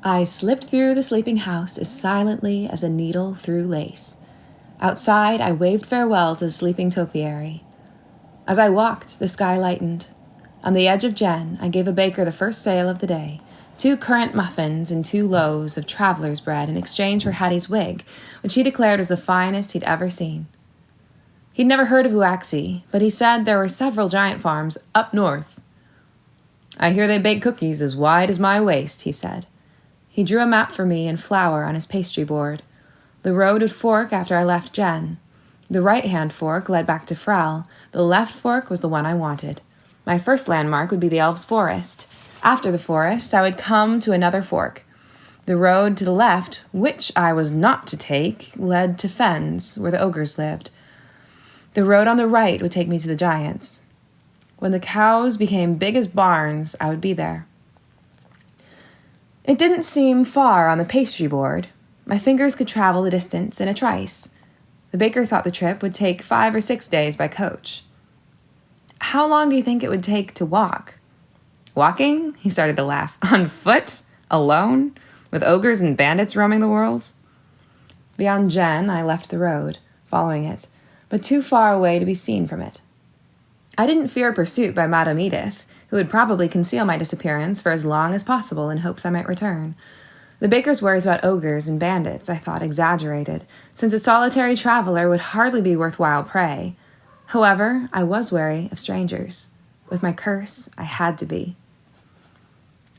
I slipped through the sleeping house as silently as a needle through lace. Outside, I waved farewell to the sleeping topiary. As I walked, the sky lightened. On the edge of Jen, I gave a baker the first sale of the day, 2 currant muffins and 2 loaves of traveler's bread in exchange for Hattie's wig, which he declared was the finest he'd ever seen. He'd never heard of Uaxie, but he said there were several giant farms up north. "I hear they bake cookies as wide as my waist," he said. He drew a map for me in flour on his pastry board. The road would fork after I left Jen. The right-hand fork led back to Frel. The left fork was the one I wanted. My first landmark would be the Elves' Forest. After the forest, I would come to another fork. The road to the left, which I was not to take, led to fens, where the ogres lived. The road on the right would take me to the giants. When the cows became big as barns, I would be there. It didn't seem far on the pastry board. My fingers could travel the distance in a trice. The baker thought the trip would take 5 or 6 days by coach. "How long do you think it would take to walk?" "Walking?" He started to laugh. "On foot? Alone? With ogres and bandits roaming the world?" Beyond Jen, I left the road, following it, but too far away to be seen from it. I didn't fear pursuit by Madame Edith, who would probably conceal my disappearance for as long as possible in hopes I might return. The baker's worries about ogres and bandits I thought exaggerated, since a solitary traveler would hardly be worthwhile prey. However, I was wary of strangers. With my curse, I had to be.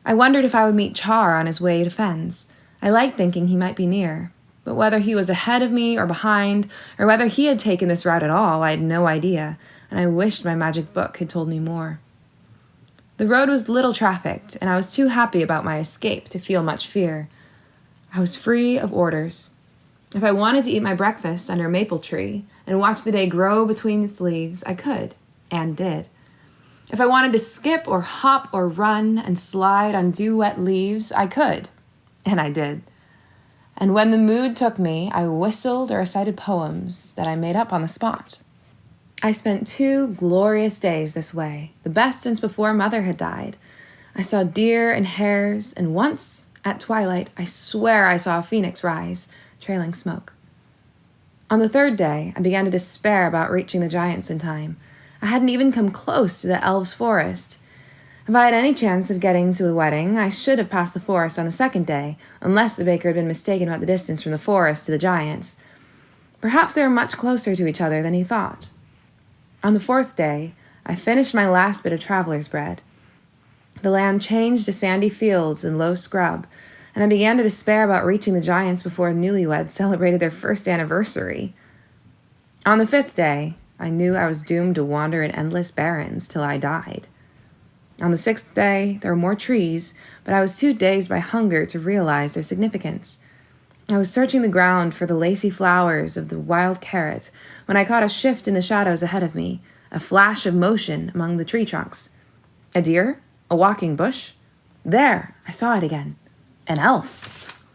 I wondered if I would meet Char on his way to Fens. I liked thinking he might be near, but whether he was ahead of me or behind, or whether he had taken this route at all, I had no idea, and I wished my magic book had told me more. The road was little trafficked, and I was too happy about my escape to feel much fear. I was free of orders. If I wanted to eat my breakfast under a maple tree and watch the day grow between its leaves, I could, and did. If I wanted to skip or hop or run and slide on dew-wet leaves, I could, and I did. And when the mood took me, I whistled or recited poems that I made up on the spot. I spent 2 glorious days this way, the best since before Mother had died. I saw deer and hares, and once, at twilight, I swear I saw a phoenix rise, trailing smoke. On the 3rd day, I began to despair about reaching the giants in time. I hadn't even come close to the Elves' Forest. If I had any chance of getting to the wedding, I should have passed the forest on the 2nd day, unless the baker had been mistaken about the distance from the forest to the giants. Perhaps they were much closer to each other than he thought. On the 4th day, I finished my last bit of traveler's bread. The land changed to sandy fields and low scrub, and I began to despair about reaching the giants before the newlyweds celebrated their 1st anniversary. On the 5th day, I knew I was doomed to wander in endless barrens till I died. On the 6th day, there were more trees, but I was too dazed by hunger to realize their significance. I was searching the ground for the lacy flowers of the wild carrot when I caught a shift in the shadows ahead of me, a flash of motion among the tree trunks. A deer? A walking bush? There, I saw it again. An elf.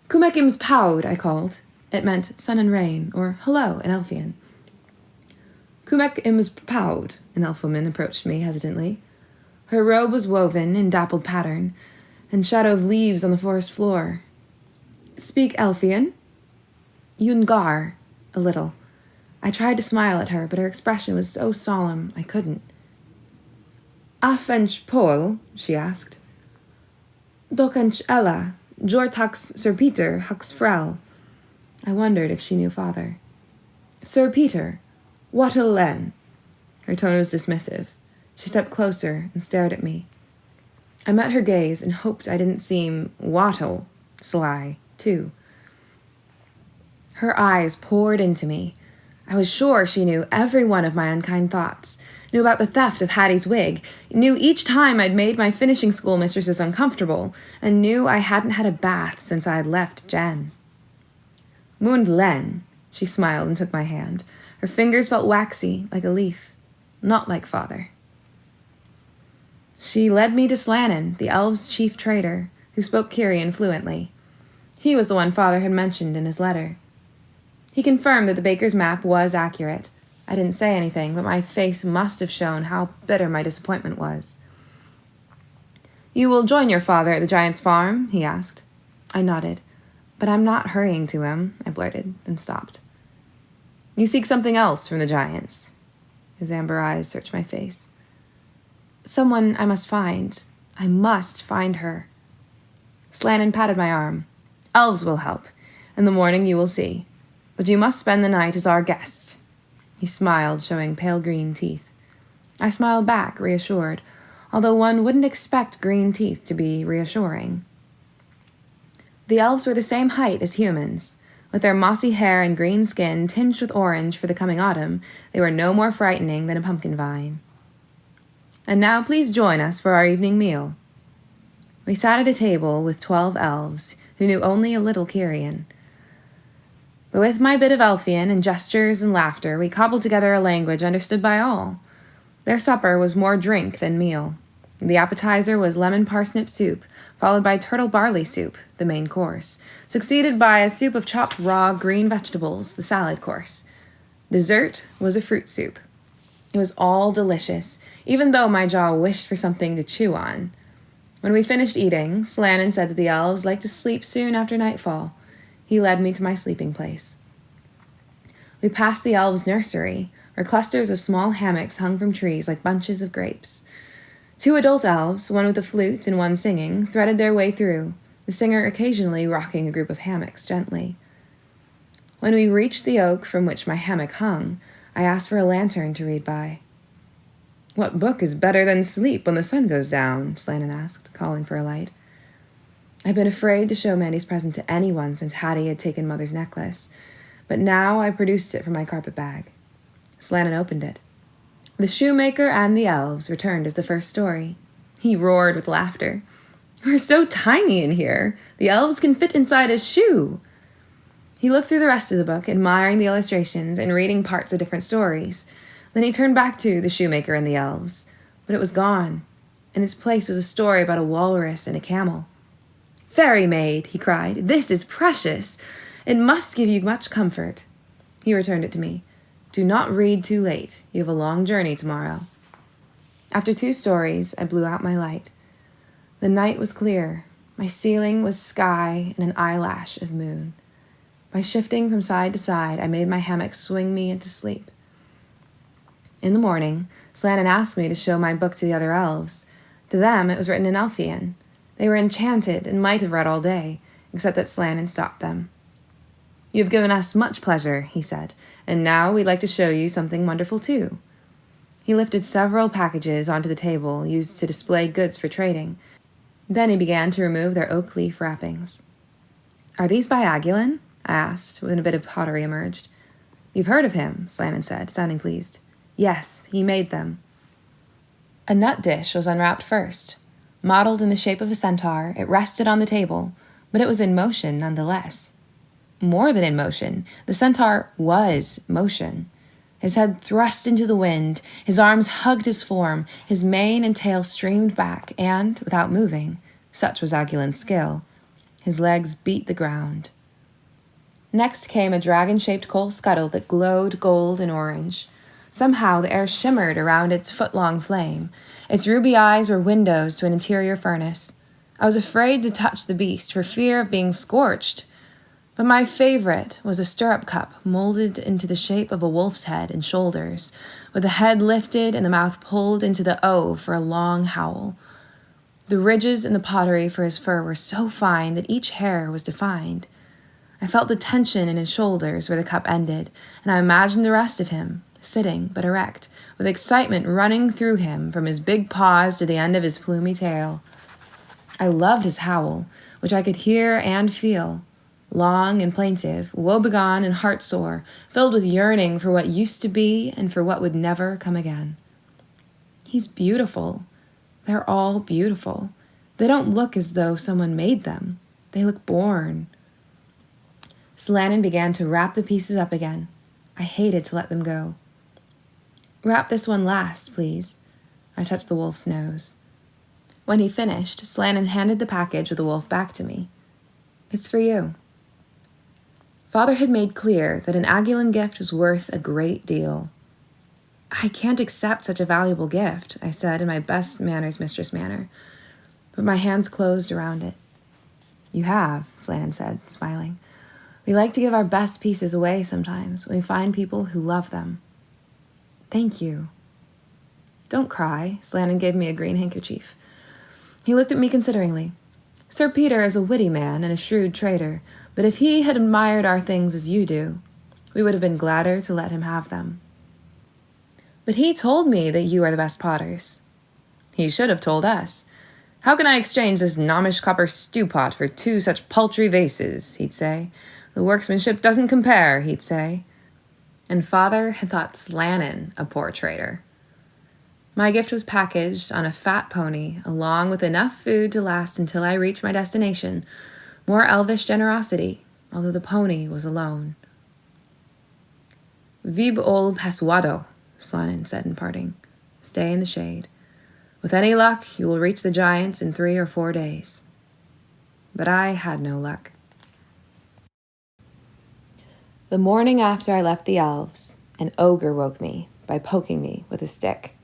"Kumekim's Poud," I called. It meant sun and rain, or hello in Elfian. "Kumekim's Poud," an elf woman approached me hesitantly. Her robe was woven in dappled pattern, and shadow of leaves on the forest floor. "Speak Elfian?" "Yungar," a little. I tried to smile at her, but her expression was so solemn I couldn't. "Afench Pol?" she asked. "Dokench Ella, Jort hux Sir Peter hux Frel." I wondered if she knew father. "Sir Peter, whatel len?" Her tone was dismissive. She stepped closer and stared at me. I met her gaze and hoped I didn't seem wattle, sly, too. Her eyes poured into me. I was sure she knew every one of my unkind thoughts, knew about the theft of Hattie's wig, knew each time I'd made my finishing school mistresses uncomfortable, and knew I hadn't had a bath since I had left Jen. "Mund Len," she smiled and took my hand. Her fingers felt waxy, like a leaf, not like father. She led me to Slannon, the elves' chief trader, who spoke Kyrian fluently. He was the one father had mentioned in his letter. He confirmed that the baker's map was accurate. I didn't say anything, but my face must have shown how bitter my disappointment was. You will join your father at the giant's farm? He asked. I nodded. But I'm not hurrying to him, I blurted, then stopped. You seek something else from the giants. His amber eyes searched my face. Someone I must find. I must find her. Slannon patted my arm. Elves will help. In the morning you will see. But you must spend the night as our guest. He smiled, showing pale green teeth. I smiled back, reassured, although one wouldn't expect green teeth to be reassuring. The elves were the same height as humans. With their mossy hair and green skin tinged with orange for the coming autumn, they were no more frightening than a pumpkin vine. And now please join us for our evening meal. We sat at a table with 12 elves, who knew only a little Kyrian. But with my bit of Elfian and gestures and laughter, we cobbled together a language understood by all. Their supper was more drink than meal. The appetizer was lemon parsnip soup, followed by turtle barley soup, the main course, succeeded by a soup of chopped raw green vegetables, the salad course. Dessert was a fruit soup. It was all delicious, even though my jaw wished for something to chew on. When we finished eating, Slannon said that the elves liked to sleep soon after nightfall. He led me to my sleeping place. We passed the elves' nursery, where clusters of small hammocks hung from trees like bunches of grapes. 2 adult elves, one with a flute and one singing, threaded their way through, the singer occasionally rocking a group of hammocks gently. When we reached the oak from which my hammock hung, I asked for a lantern to read by. What book is better than sleep when the sun goes down? Slannon asked, calling for a light. I'd been afraid to show Mandy's present to anyone since Hattie had taken Mother's necklace, but now I produced it from my carpet bag. Slannon opened it. The shoemaker and the elves returned as the first story. He roared with laughter. We're so tiny in here. The elves can fit inside a shoe. He looked through the rest of the book, admiring the illustrations and reading parts of different stories. Then he turned back to the shoemaker and the elves, but it was gone. In its place was a story about a walrus and a camel. Fairy maid, he cried, this is precious. It must give you much comfort. He returned it to me. Do not read too late. You have a long journey tomorrow. After 2 stories, I blew out my light. The night was clear. My ceiling was sky and an eyelash of moon. By shifting from side to side, I made my hammock swing me into sleep. In the morning, Slannon asked me to show my book to the other elves. To them, it was written in Elfian. They were enchanted and might have read all day, except that Slannon stopped them. You have given us much pleasure, he said, and now we'd like to show you something wonderful too. He lifted several packages onto the table used to display goods for trading. Then he began to remove their oak leaf wrappings. Are these by Agilon? I asked, when a bit of pottery emerged. You've heard of him, Slannon said, sounding pleased. Yes, he made them. A nut dish was unwrapped first. Modeled in the shape of a centaur, it rested on the table, but it was in motion nonetheless. More than in motion, the centaur was motion. His head thrust into the wind, his arms hugged his form, his mane and tail streamed back, and, without moving, such was Agilon's skill, his legs beat the ground. Next came a dragon-shaped coal scuttle that glowed gold and orange. Somehow the air shimmered around its foot-long flame. Its ruby eyes were windows to an interior furnace. I was afraid to touch the beast for fear of being scorched. But my favorite was a stirrup cup molded into the shape of a wolf's head and shoulders, with the head lifted and the mouth pulled into the O for a long howl. The ridges in the pottery for his fur were so fine that each hair was defined. I felt the tension in his shoulders where the cup ended, and I imagined the rest of him, sitting but erect, with excitement running through him from his big paws to the end of his plumy tail. I loved his howl, which I could hear and feel. Long and plaintive, woebegone and heartsore, filled with yearning for what used to be and for what would never come again. He's beautiful. They're all beautiful. They don't look as though someone made them. They look born. Slannon began to wrap the pieces up again. I hated to let them go. Wrap this one last, please. I touched the wolf's nose. When he finished, Slannon handed the package with the wolf back to me. It's for you. Father had made clear that an Agilon gift was worth a great deal. I can't accept such a valuable gift, I said in my best manners mistress manner. but my hands closed around it. You have, Slannon said, smiling. We like to give our best pieces away sometimes when we find people who love them. Thank you. Don't cry, Slannon gave me a green handkerchief. He looked at me consideringly. Sir Peter is a witty man and a shrewd trader, but if he had admired our things as you do, we would have been gladder to let him have them. But he told me that you are the best potters. He should have told us. How can I exchange this gnomish copper stew-pot for 2 such paltry vases, he'd say. The workmanship doesn't compare, he'd say. And father had thought Slannon a poor trader. My gift was packaged on a fat pony, along with enough food to last until I reached my destination. More elvish generosity, although the pony was alone. Vib ol paswado, Slannon said in parting. Stay in the shade. With any luck, you will reach the giants in 3 or 4 days. But I had no luck. The morning after I left the elves, an ogre woke me by poking me with a stick.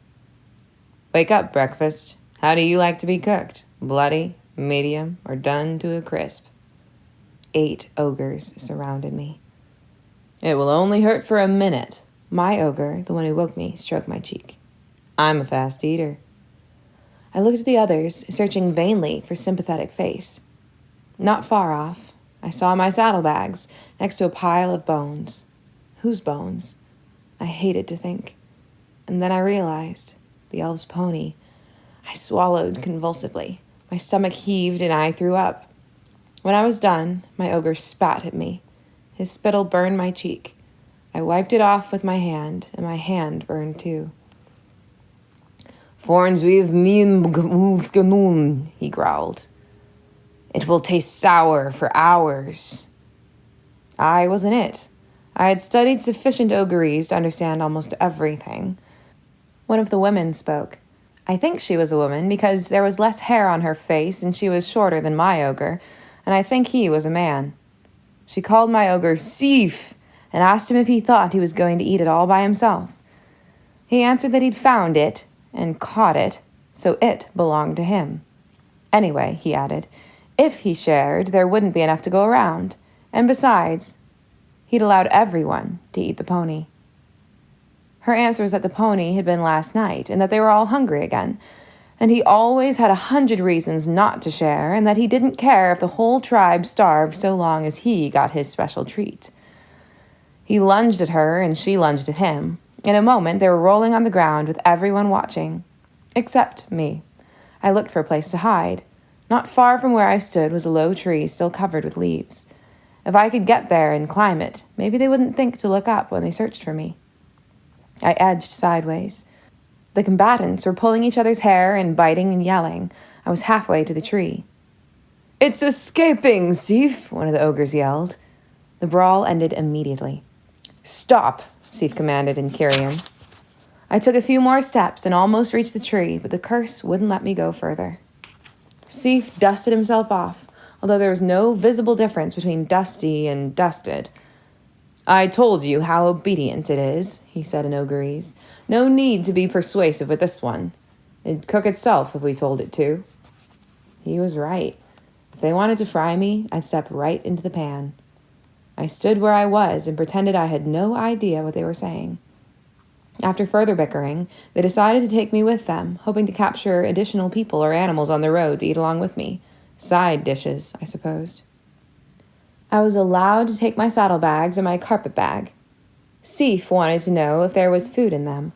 Wake up, breakfast. How do you like to be cooked? Bloody, medium, or done to a crisp? 8 ogres surrounded me. It will only hurt for a minute. My ogre, the one who woke me, stroked my cheek. I'm a fast eater. I looked at the others, searching vainly for sympathetic face. Not far off, I saw my saddlebags next to a pile of bones. Whose bones? I hated to think. And then I realized, the elf's pony. I swallowed convulsively. My stomach heaved and I threw up. When I was done, my ogre spat at me. His spittle burned my cheek. I wiped it off with my hand, and my hand burned too. Forns we've mean, he growled. It will taste sour for hours. I wasn't it. I had studied sufficient ogres to understand almost everything. One of the women spoke. I think she was a woman because there was less hair on her face and she was shorter than my ogre, and I think he was a man. She called my ogre Sif and asked him if he thought he was going to eat it all by himself. He answered that he'd found it and caught it, so it belonged to him. Anyway, he added, if he shared, there wouldn't be enough to go around, and besides, he'd allowed everyone to eat the pony. Her answer was that the pony had been last night, and that they were all hungry again, and he always had 100 reasons not to share, and that he didn't care if the whole tribe starved so long as he got his special treat. He lunged at her, and she lunged at him. In a moment, they were rolling on the ground with everyone watching. Except me. I looked for a place to hide. Not far from where I stood was a low tree still covered with leaves. If I could get there and climb it, maybe they wouldn't think to look up when they searched for me. I edged sideways. The combatants were pulling each other's hair and biting and yelling. I was halfway to the tree. It's escaping, Sif, one of the ogres yelled. The brawl ended immediately. Stop, Sif commanded in Kyrian. I took a few more steps and almost reached the tree, but the curse wouldn't let me go further. Sif dusted himself off, although there was no visible difference between dusty and dusted. I told you how obedient it is, he said in Ogreese. No need to be persuasive with this one. It'd cook itself if we told it to. He was right. If they wanted to fry me, I'd step right into the pan. I stood where I was and pretended I had no idea what they were saying. After further bickering, they decided to take me with them, hoping to capture additional people or animals on the road to eat along with me. Side dishes, I supposed. I was allowed to take my saddlebags and my carpet bag. Sif wanted to know if there was food in them,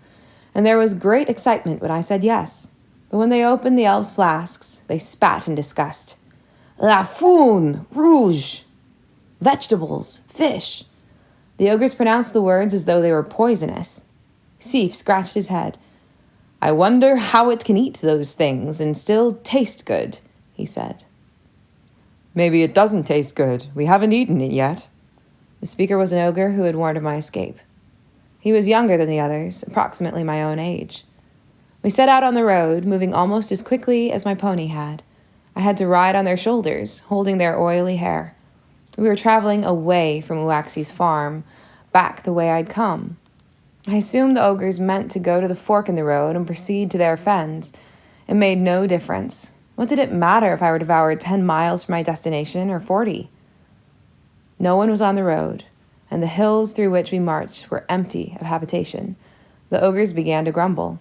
and there was great excitement when I said yes. But when they opened the elves' flasks, they spat in disgust. La foon, rouge, vegetables, fish. The ogres pronounced the words as though they were poisonous. Sif scratched his head. I wonder how it can eat those things and still taste good, he said. Maybe it doesn't taste good. We haven't eaten it yet. The speaker was an ogre who had warned of my escape. He was younger than the others, approximately my own age. We set out on the road, moving almost as quickly as my pony had. I had to ride on their shoulders, holding their oily hair. We were traveling away from Uaxi's farm, back the way I'd come. I assumed the ogres meant to go to the fork in the road and proceed to their fens. It made no difference. What did it matter if I were devoured 10 miles from my destination or 40? No one was on the road, and the hills through which we marched were empty of habitation. The ogres began to grumble.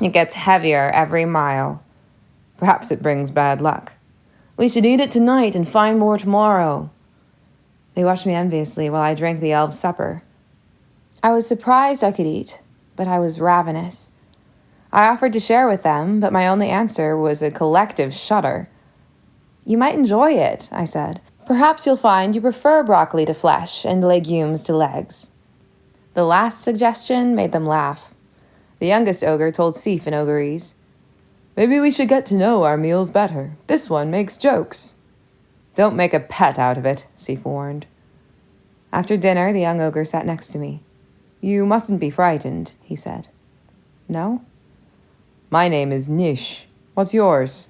It gets heavier every mile. Perhaps it brings bad luck. We should eat it tonight and find more tomorrow. They watched me enviously while I drank the elves' supper. I was surprised I could eat, but I was ravenous. I offered to share with them, but my only answer was a collective shudder. You might enjoy it, I said. Perhaps you'll find you prefer broccoli to flesh and legumes to legs. The last suggestion made them laugh. The youngest ogre told Sif in Ogreese, "Maybe we should get to know our meals better. This one makes jokes." "Don't make a pet out of it," Sif warned. After dinner, the young ogre sat next to me. "You mustn't be frightened," he said. "No?" "My name is Nish. What's yours?"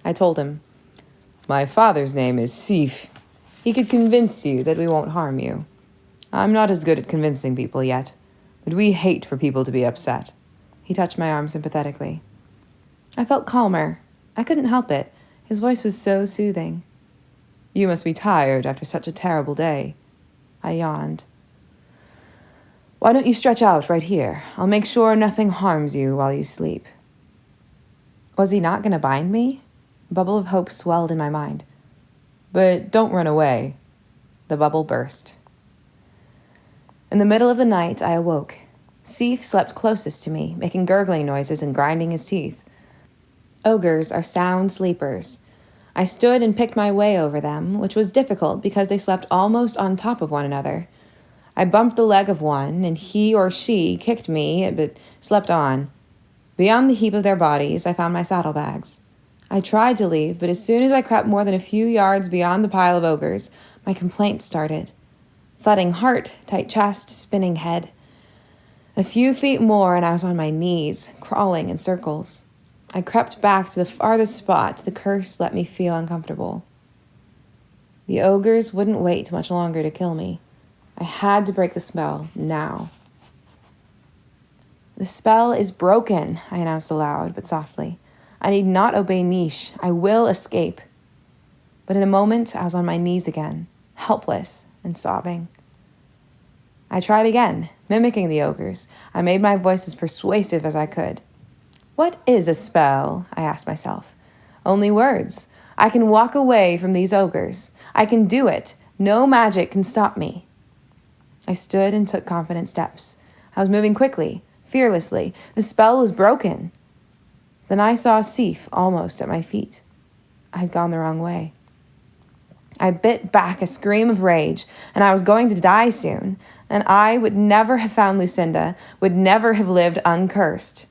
I told him. "My father's name is Sif. He could convince you that we won't harm you. I'm not as good at convincing people yet, but we hate for people to be upset." He touched my arm sympathetically. I felt calmer. I couldn't help it. His voice was so soothing. "You must be tired after such a terrible day." I yawned. "Why don't you stretch out right here? I'll make sure nothing harms you while you sleep." Was he not going to bind me? A bubble of hope swelled in my mind. "But don't run away." The bubble burst. In the middle of the night, I awoke. Sif slept closest to me, making gurgling noises and grinding his teeth. Ogres are sound sleepers. I stood and picked my way over them, which was difficult because they slept almost on top of one another. I bumped the leg of one, and he or she kicked me, but slept on. Beyond the heap of their bodies, I found my saddlebags. I tried to leave, but as soon as I crept more than a few yards beyond the pile of ogres, my complaints started. Thudding heart, tight chest, spinning head. A few feet more and I was on my knees, crawling in circles. I crept back to the farthest spot the curse let me feel uncomfortable. The ogres wouldn't wait much longer to kill me. I had to break the spell now. "The spell is broken," I announced aloud, but softly. "I need not obey Nish. I will escape." But in a moment, I was on my knees again, helpless and sobbing. I tried again, mimicking the ogres. I made my voice as persuasive as I could. "What is a spell?" I asked myself. "Only words. I can walk away from these ogres. I can do it. No magic can stop me." I stood and took confident steps. I was moving quickly, fearlessly. The spell was broken. Then I saw Sif almost at my feet. I had gone the wrong way. I bit back a scream of rage, and I was going to die soon, and I would never have found Lucinda, would never have lived uncursed.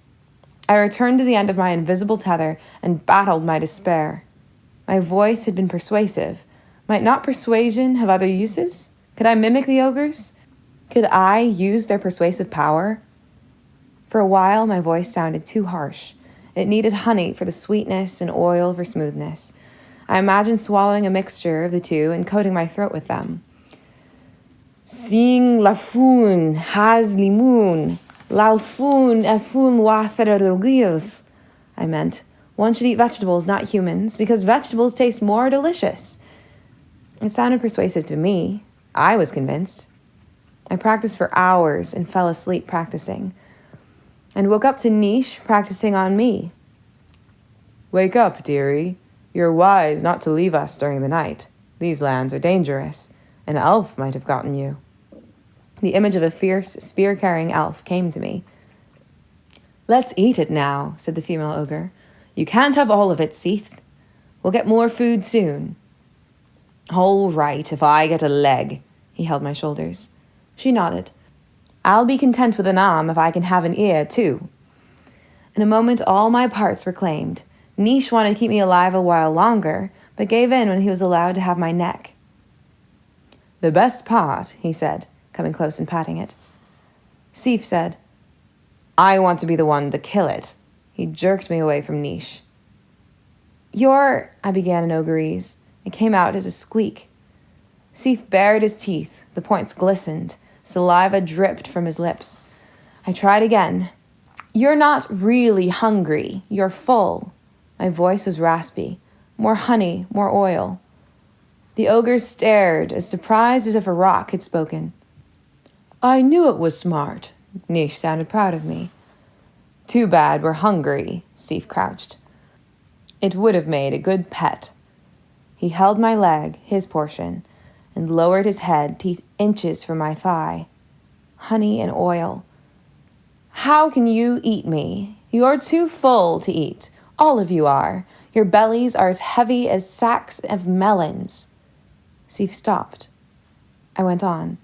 I returned to the end of my invisible tether and battled my despair. My voice had been persuasive. Might not persuasion have other uses? Could I mimic the ogres? Could I use their persuasive power? For a while, my voice sounded too harsh. It needed honey for the sweetness and oil for smoothness. I imagined swallowing a mixture of the two and coating my throat with them. "Sing la foon has limoon, lalfoon efun wathar. I meant, one should eat vegetables, not humans, because vegetables taste more delicious. It sounded persuasive to me. I was convinced. I practiced for hours and fell asleep practicing, and woke up to Nish practicing on me. "Wake up, dearie. You're wise not to leave us during the night. These lands are dangerous. An elf might have gotten you." The image of a fierce, spear-carrying elf came to me. "Let's eat it now," said the female ogre. "You can't have all of it, Sif. We'll get more food soon." "All right, if I get a leg." He held my shoulders. She nodded. "I'll be content with an arm if I can have an ear, too." In a moment, all my parts were claimed. Nish wanted to keep me alive a while longer, but gave in when he was allowed to have my neck. "The best part," he said, coming close and patting it. Sif said, "I want to be the one to kill it." He jerked me away from Nish. I began in Ogreese. It came out as a squeak. Sif bared his teeth. The points glistened. Saliva dripped from his lips. I tried again. "You're not really hungry. You're full." My voice was raspy. More honey, more oil. The ogre stared, as surprised as if a rock had spoken. I knew it was smart. Niche sounded proud of me. Too bad we're hungry, Sif crouched. It would have made a good pet. He held my leg, his portion, and lowered his head, teeth inches from my thigh. Honey and oil. How can you eat me? You're too full to eat. All of you are. Your bellies are as heavy as sacks of melons. Sif stopped. I went on.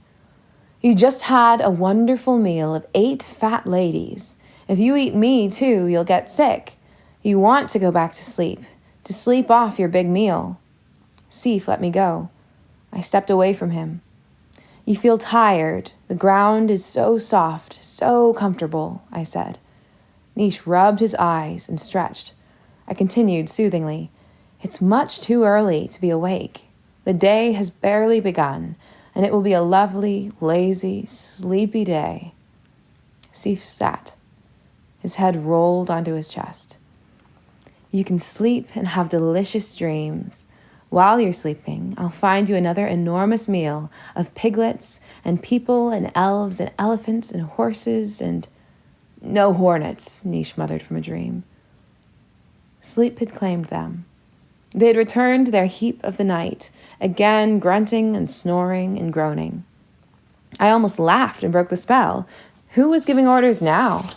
You just had a wonderful meal of 8 fat ladies. If you eat me too, you'll get sick. You want to go back to sleep off your big meal. Sif let me go. I stepped away from him. You feel tired. The ground is so soft, so comfortable, I said. Niche rubbed his eyes and stretched. I continued soothingly. It's much too early to be awake. The day has barely begun, and it will be a lovely, lazy, sleepy day. Sif sat. His head rolled onto his chest. You can sleep and have delicious dreams. While you're sleeping, I'll find you another enormous meal of piglets and people and elves and elephants and horses and... No hornets, Niche muttered from a dream. Sleep had claimed them. They had returned to their heap of the night, again grunting and snoring and groaning. I almost laughed and broke the spell. Who was giving orders now?